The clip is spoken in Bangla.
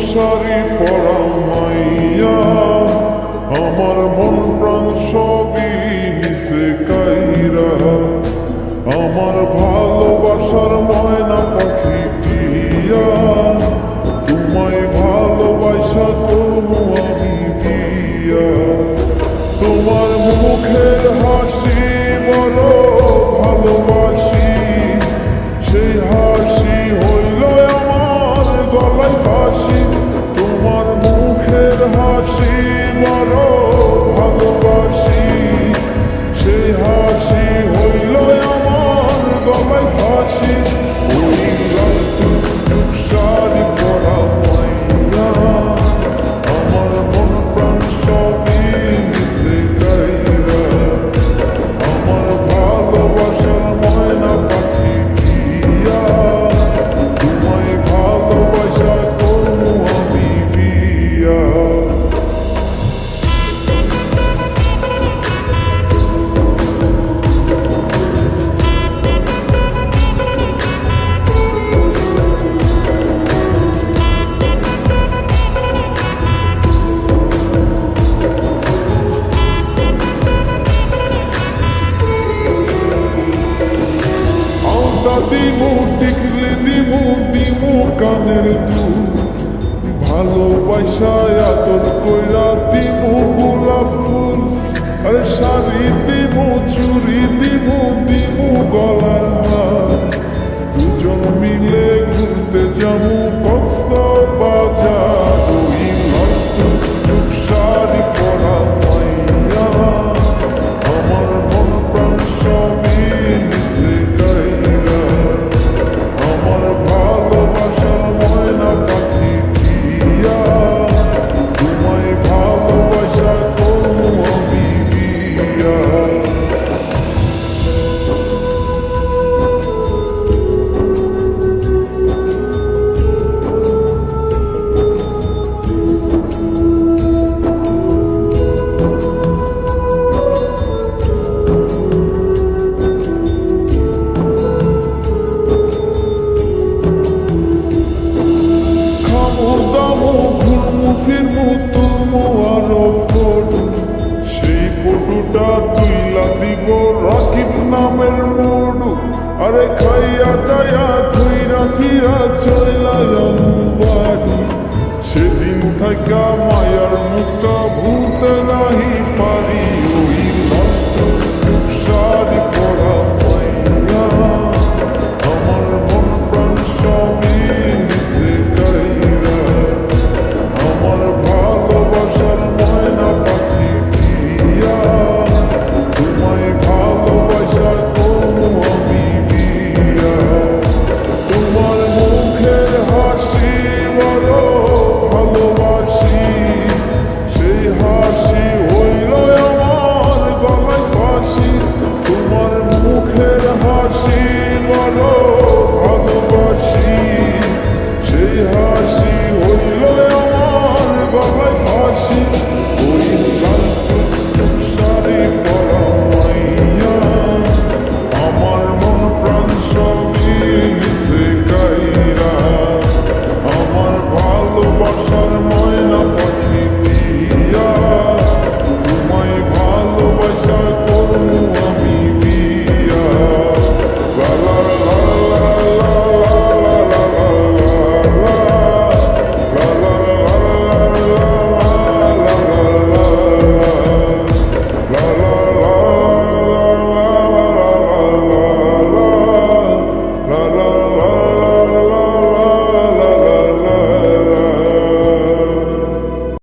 শাড়ি পরা মাইয়া আমার মন প্রাণ সবই নিছে কাইরা, আমার ভালোবাসার ময়না পাখি টিয়া, তোমায় ভালোবাসা করবো আমি বিয়া। তোমার মুখের হাসি বড় ভালোবাসি, সেই হাসি হইল আমার গলায় ফাঁসি। তোমার মুখের হাসি বড় ভালোবাসি, সেই হাসি হইল আমার গলায় ফাঁসি। ওই লাল টুকটুক শাড়ি পরা মাইয়া আমার মন প্রাণ সবই নিছে কাইরা, আমার ভালোবাসার ময়না পাখি টিয়া, তোমায় ভালোবাসা করবো আমি বিয়া। দিমু টিকলি দিমু দিমু কানের দুল, ভালোবাসা আদর কইরা দিমু গোলাপ ফুল। আরে শাড়ি দিমু চুড়ি দিমু দিমু গলার হার, দুজন মিলে ঘুরতে যাবো কক্সবাজার। ওই লাল টুকটুক শাড়ি পরা মাইয়া আমার মন প্রাণ সবই নিছে কাইরা, আমার ভালোবাসার ময়না পাখি টিয়া, তোমায় ভালোবাসা করবো আমি বিয়া। ফিরমু তুলমু আরো ফটো, সেই ফটোটা তুইলা দিব রাকিব নামের মোড়ু। আরে খাইয়া দায়া ঘুইরা ফিরা চইলা